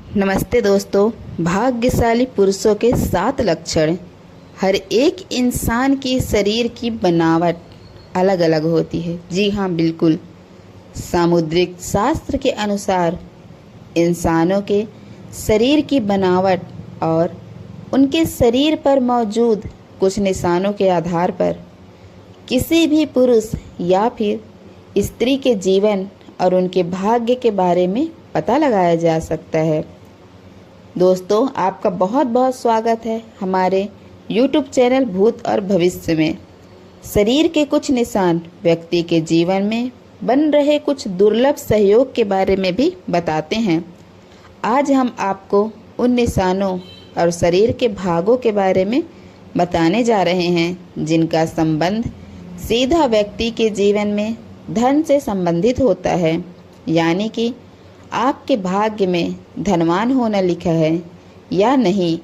नमस्ते दोस्तों। भाग्यशाली पुरुषों के 7 लक्षण। हर एक इंसान की शरीर की बनावट अलग अलग होती है। जी हाँ, बिल्कुल। सामुद्रिक शास्त्र के अनुसार इंसानों के शरीर की बनावट और उनके शरीर पर मौजूद कुछ निशानों के आधार पर किसी भी पुरुष या फिर स्त्री के जीवन और उनके भाग्य के बारे में पता लगाया जा सकता है। दोस्तों, आपका बहुत बहुत स्वागत है हमारे YouTube चैनल भूत और भविष्य में। शरीर के कुछ निशान व्यक्ति के जीवन में बन रहे कुछ दुर्लभ सहयोग के बारे में भी बताते हैं। आज हम आपको उन निशानों और शरीर के भागों के बारे में बताने जा रहे हैं जिनका संबंध सीधा व्यक्ति के जीवन में धन से संबंधित होता है। यानी कि आपके भाग्य में धनवान होना लिखा है या नहीं।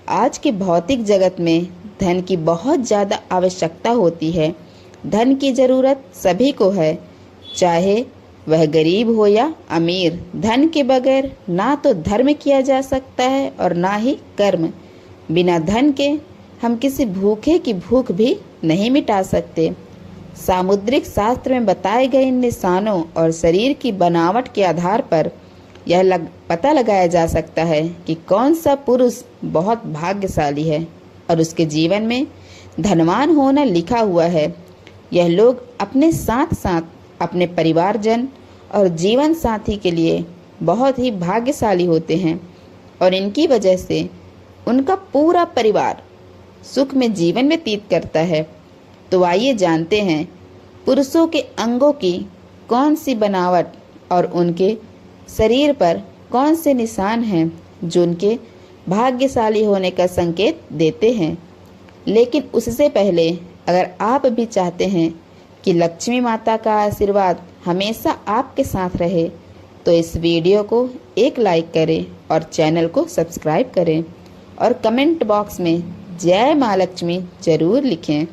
आज के भौतिक जगत में धन की बहुत ज़्यादा आवश्यकता होती है। धन की ज़रूरत सभी को है, चाहे वह गरीब हो या अमीर। धन के बगैर ना तो धर्म किया जा सकता है और ना ही कर्म। बिना धन के हम किसी भूखे की भूख भी नहीं मिटा सकते। सामुद्रिक शास्त्र में बताए गए इन निशानों और शरीर की बनावट के आधार पर यह पता लगाया जा सकता है कि कौन सा पुरुष बहुत भाग्यशाली है और उसके जीवन में धनवान होना लिखा हुआ है। यह लोग अपने साथ साथ अपने परिवारजन और जीवन साथी के लिए बहुत ही भाग्यशाली होते हैं और इनकी वजह से उनका पूरा परिवार सुख में जीवन व्यतीत करता है। तो आइए जानते हैं पुरुषों के अंगों की कौन सी बनावट और उनके शरीर पर कौन से निशान हैं जो उनके भाग्यशाली होने का संकेत देते हैं। लेकिन उससे पहले अगर आप भी चाहते हैं कि लक्ष्मी माता का आशीर्वाद हमेशा आपके साथ रहे तो इस वीडियो को एक लाइक करें और चैनल को सब्सक्राइब करें और कमेंट बॉक्स में जय माँ लक्ष्मी जरूर लिखें।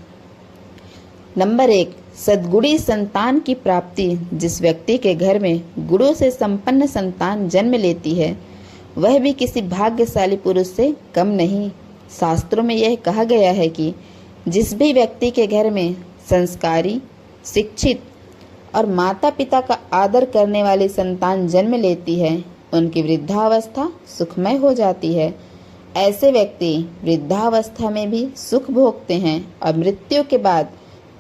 नंबर 1, सद्गुणी संतान की प्राप्ति। जिस व्यक्ति के घर में गुणों से संपन्न संतान जन्म लेती है वह भी किसी भाग्यशाली पुरुष से कम नहीं। शास्त्रों में यह कहा गया है कि जिस भी व्यक्ति के घर में संस्कारी, शिक्षित और माता पिता का आदर करने वाली संतान जन्म लेती है उनकी वृद्धावस्था सुखमय हो जाती है। ऐसे व्यक्ति वृद्धावस्था में भी सुख भोगते हैं और मृत्यु के बाद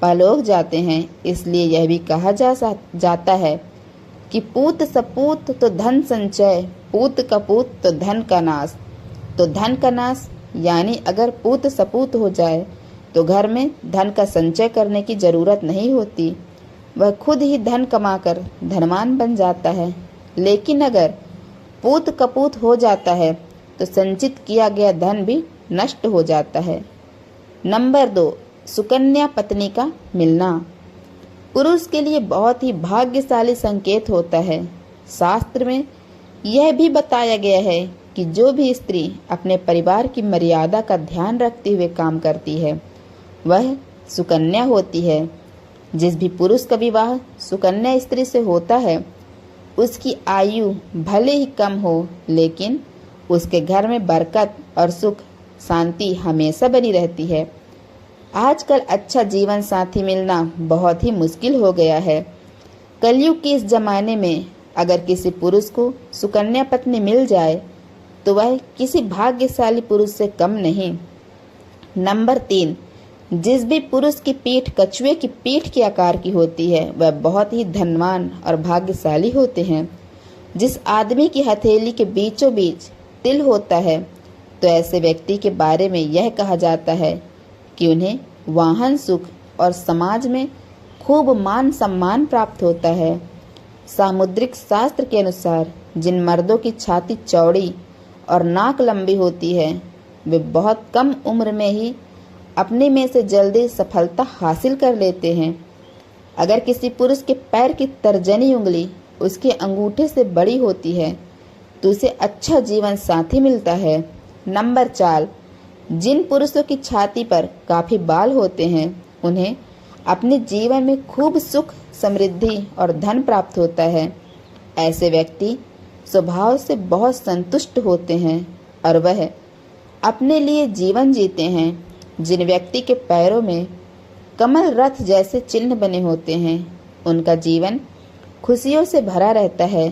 परलोक जाते हैं। इसलिए यह भी कहा जाता है कि पूत सपूत तो धन संचय, पूत कपूत तो धन का नाश। तो धन का नाश यानी अगर पूत सपूत हो जाए तो घर में धन का संचय करने की जरूरत नहीं होती, वह खुद ही धन कमाकर धनवान बन जाता है। लेकिन अगर पूत कपूत हो जाता है तो संचित किया गया धन भी नष्ट हो जाता है। नंबर 2, सुकन्या पत्नी का मिलना पुरुष के लिए बहुत ही भाग्यशाली संकेत होता है। शास्त्र में यह भी बताया गया है कि जो भी स्त्री अपने परिवार की मर्यादा का ध्यान रखते हुए काम करती है वह सुकन्या होती है। जिस भी पुरुष का विवाह सुकन्या स्त्री से होता है उसकी आयु भले ही कम हो लेकिन उसके घर में बरकत और सुख शांति हमेशा बनी रहती है। आजकल अच्छा जीवन साथी मिलना बहुत ही मुश्किल हो गया है। कलयुग के इस जमाने में अगर किसी पुरुष को सुकन्या पत्नी मिल जाए तो वह किसी भाग्यशाली पुरुष से कम नहीं। नंबर 3, जिस भी पुरुष की पीठ कछुए की पीठ के आकार की होती है वह बहुत ही धनवान और भाग्यशाली होते हैं। जिस आदमी की हथेली के बीचों बीच तिल होता है तो ऐसे व्यक्ति के बारे में यह कहा जाता है कि उन्हें वाहन सुख और समाज में खूब मान सम्मान प्राप्त होता है। सामुद्रिक शास्त्र के अनुसार जिन मर्दों की छाती चौड़ी और नाक लंबी होती है वे बहुत कम उम्र में ही अपने में से जल्दी सफलता हासिल कर लेते हैं। अगर किसी पुरुष के पैर की तर्जनी उंगली उसके अंगूठे से बड़ी होती है तो उसे अच्छा जीवन साथी मिलता है। नंबर 4, जिन पुरुषों की छाती पर काफी बाल होते हैं उन्हें अपने जीवन में खूब सुख, समृद्धि और धन प्राप्त होता है। ऐसे व्यक्ति स्वभाव से बहुत संतुष्ट होते हैं और वह अपने लिए जीवन जीते हैं। जिन व्यक्ति के पैरों में कमल रथ जैसे चिन्ह बने होते हैं उनका जीवन खुशियों से भरा रहता है।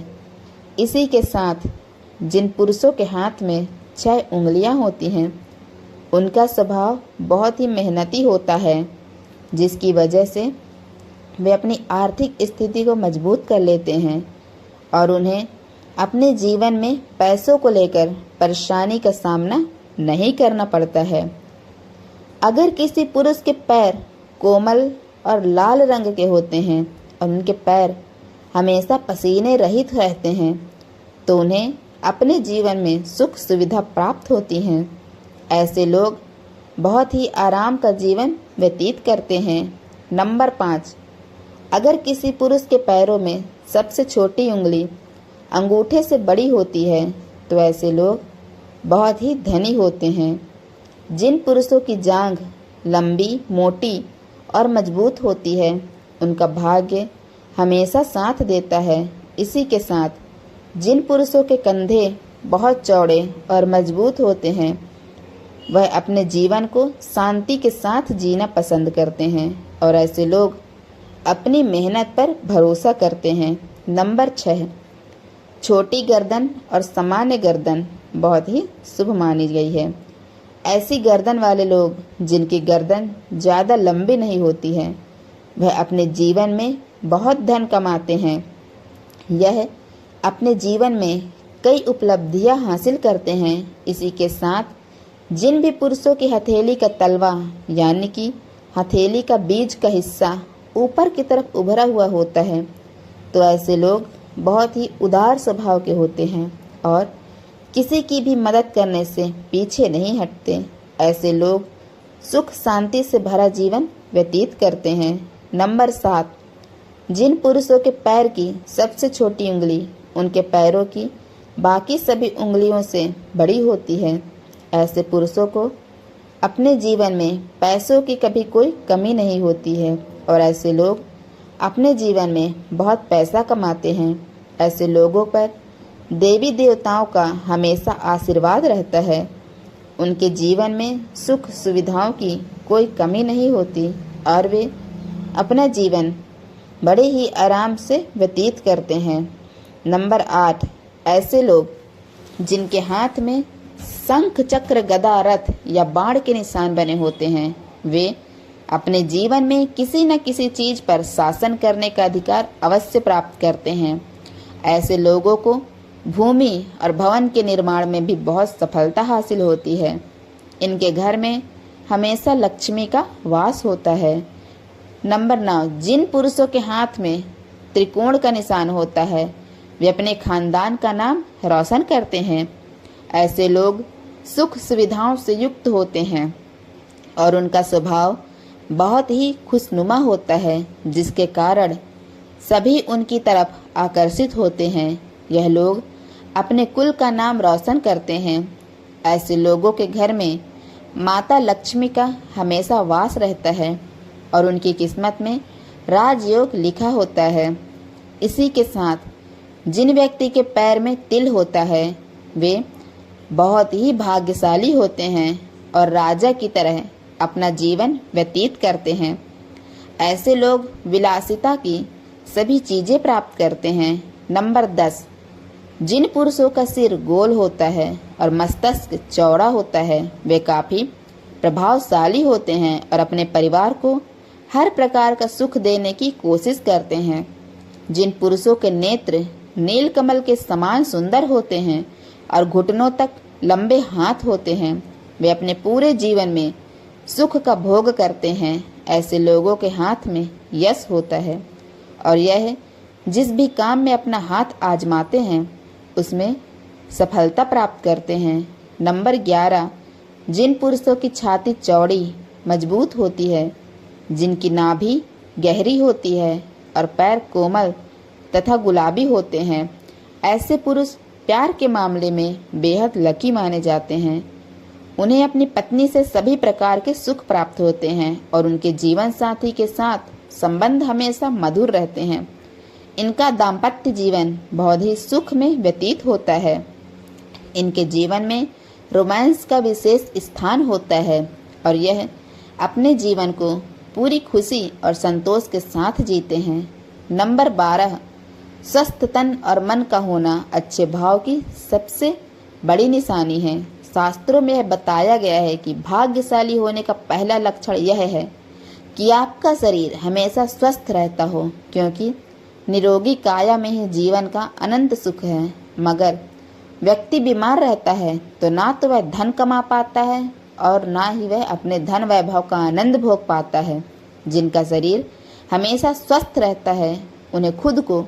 इसी के साथ जिन पुरुषों के हाथ में 6 उंगलियां होती हैं उनका स्वभाव बहुत ही मेहनती होता है, जिसकी वजह से वे अपनी आर्थिक स्थिति को मजबूत कर लेते हैं और उन्हें अपने जीवन में पैसों को लेकर परेशानी का सामना नहीं करना पड़ता है। अगर किसी पुरुष के पैर कोमल और लाल रंग के होते हैं और उनके पैर हमेशा पसीने रहित रहते हैं तो उन्हें अपने जीवन में सुख सुविधा प्राप्त होती हैं। ऐसे लोग बहुत ही आराम का जीवन व्यतीत करते हैं। नंबर 5, अगर किसी पुरुष के पैरों में सबसे छोटी उंगली अंगूठे से बड़ी होती है तो ऐसे लोग बहुत ही धनी होते हैं। जिन पुरुषों की जांघ लंबी, मोटी और मजबूत होती है उनका भाग्य हमेशा साथ देता है। इसी के साथ जिन पुरुषों के कंधे बहुत चौड़े और मजबूत होते हैं वह अपने जीवन को शांति के साथ जीना पसंद करते हैं और ऐसे लोग अपनी मेहनत पर भरोसा करते हैं। नंबर 6, छोटी गर्दन और सामान्य गर्दन बहुत ही शुभ मानी गई है। ऐसी गर्दन वाले लोग जिनकी गर्दन ज़्यादा लंबी नहीं होती है वह अपने जीवन में बहुत धन कमाते हैं। यह अपने जीवन में कई उपलब्धियां हासिल करते हैं। इसी के साथ जिन भी पुरुषों की हथेली का तलवा यानी कि हथेली का बीज का हिस्सा ऊपर की तरफ उभरा हुआ होता है तो ऐसे लोग बहुत ही उदार स्वभाव के होते हैं और किसी की भी मदद करने से पीछे नहीं हटते। ऐसे लोग सुख शांति से भरा जीवन व्यतीत करते हैं। नंबर 7, जिन पुरुषों के पैर की सबसे छोटी उंगली उनके पैरों की बाकी सभी उंगलियों से बड़ी होती है ऐसे पुरुषों को अपने जीवन में पैसों की कभी कोई कमी नहीं होती है और ऐसे लोग अपने जीवन में बहुत पैसा कमाते हैं। ऐसे लोगों पर देवी देवताओं का हमेशा आशीर्वाद रहता है। उनके जीवन में सुख सुविधाओं की कोई कमी नहीं होती और वे अपना जीवन बड़े ही आराम से व्यतीत करते हैं। नंबर 8, ऐसे लोग जिनके हाथ में शंख चक्र गदा रथ या बाण के निशान बने होते हैं वे अपने जीवन में किसी न किसी चीज पर शासन करने का अधिकार अवश्य प्राप्त करते हैं। ऐसे लोगों को भूमि और भवन के निर्माण में भी बहुत सफलता हासिल होती है। इनके घर में हमेशा लक्ष्मी का वास होता है। नंबर 9, जिन पुरुषों के हाथ में त्रिकोण का निशान होता है वे अपने खानदान का नाम रोशन करते हैं। ऐसे लोग सुख सुविधाओं से युक्त होते हैं और उनका स्वभाव बहुत ही खुशनुमा होता है जिसके कारण सभी उनकी तरफ आकर्षित होते हैं। यह लोग अपने कुल का नाम रोशन करते हैं। ऐसे लोगों के घर में माता लक्ष्मी का हमेशा वास रहता है और उनकी किस्मत में राजयोग लिखा होता है। इसी के साथ जिन व्यक्ति के पैर में तिल होता है वे बहुत ही भाग्यशाली होते हैं और राजा की तरह अपना जीवन व्यतीत करते हैं। ऐसे लोग विलासिता की सभी चीजें प्राप्त करते हैं। नंबर 10, जिन पुरुषों का सिर गोल होता है और मस्तिष्क चौड़ा होता है वे काफी प्रभावशाली होते हैं और अपने परिवार को हर प्रकार का सुख देने की कोशिश करते हैं। जिन पुरुषों के नेत्र नीलकमल के समान सुंदर होते हैं और घुटनों तक लंबे हाथ होते हैं वे अपने पूरे जीवन में सुख का भोग करते हैं। ऐसे लोगों के हाथ में यश होता है और यह जिस भी काम में अपना हाथ आजमाते हैं उसमें सफलता प्राप्त करते हैं। नंबर 11, जिन पुरुषों की छाती चौड़ी मजबूत होती है, जिनकी नाभि गहरी होती है और पैर कोमल तथा गुलाबी होते हैं, ऐसे पुरुष प्यार के मामले में बेहद लकी माने जाते हैं। उन्हें अपनी पत्नी से सभी प्रकार के सुख प्राप्त होते हैं और उनके जीवन साथी के साथ संबंध हमेशा मधुर रहते हैं। इनका दाम्पत्य जीवन बहुत ही सुख में व्यतीत होता है। इनके जीवन में रोमांस का विशेष स्थान होता है और यह अपने जीवन को पूरी खुशी और संतोष के साथ जीते हैं। नंबर 12, स्वस्थ तन और मन का होना अच्छे भाव की सबसे बड़ी निशानी है। शास्त्रों में यह बताया गया है कि भाग्यशाली होने का पहला लक्षण यह है कि आपका शरीर हमेशा स्वस्थ रहता हो, क्योंकि निरोगी काया में ही जीवन का अनंत सुख है। मगर व्यक्ति बीमार रहता है तो ना तो वह धन कमा पाता है और ना ही वह अपने धन वैभव का आनंद भोग पाता है। जिनका शरीर हमेशा स्वस्थ रहता है उन्हें खुद को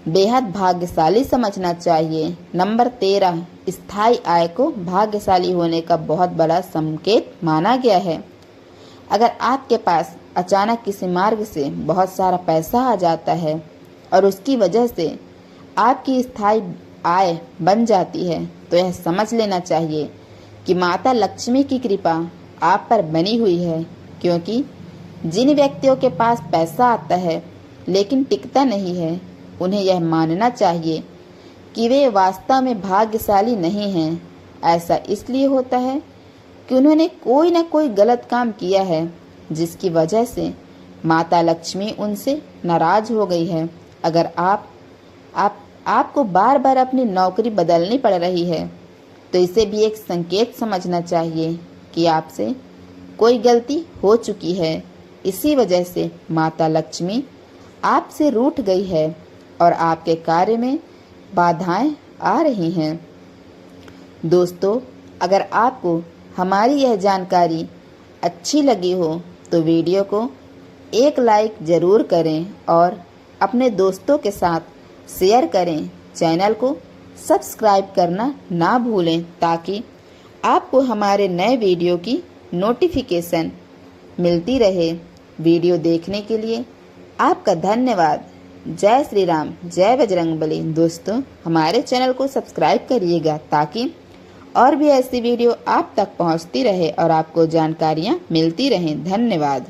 बेहद भाग्यशाली समझना चाहिए। नंबर 13, स्थायी आय को भाग्यशाली होने का बहुत बड़ा संकेत माना गया है। अगर आपके पास अचानक किसी मार्ग से बहुत सारा पैसा आ जाता है और उसकी वजह से आपकी स्थायी आय बन जाती है तो यह समझ लेना चाहिए कि माता लक्ष्मी की कृपा आप पर बनी हुई है, क्योंकि जिन व्यक्तियों के पास पैसा आता है लेकिन टिकता नहीं है, उन्हें यह मानना चाहिए कि वे वास्तव में भाग्यशाली नहीं हैं। ऐसा इसलिए होता है कि उन्होंने कोई न कोई गलत काम किया है जिसकी वजह से माता लक्ष्मी उनसे नाराज हो गई है। अगर आपको बार बार अपनी नौकरी बदलनी पड़ रही है तो इसे भी एक संकेत समझना चाहिए कि आपसे कोई गलती हो चुकी है। इसी वजह से माता लक्ष्मी आपसे रूठ गई है और आपके कार्य में बाधाएं आ रही हैं। दोस्तों, अगर आपको हमारी यह जानकारी अच्छी लगी हो तो वीडियो को एक लाइक ज़रूर करें और अपने दोस्तों के साथ शेयर करें। चैनल को सब्सक्राइब करना ना भूलें ताकि आपको हमारे नए वीडियो की नोटिफिकेशन मिलती रहे। वीडियो देखने के लिए आपका धन्यवाद। जय श्री राम, जय बजरंगबली। दोस्तों, हमारे चैनल को सब्सक्राइब करिएगा ताकि और भी ऐसी वीडियो आप तक पहुंचती रहे और आपको जानकारियां मिलती रहें। धन्यवाद।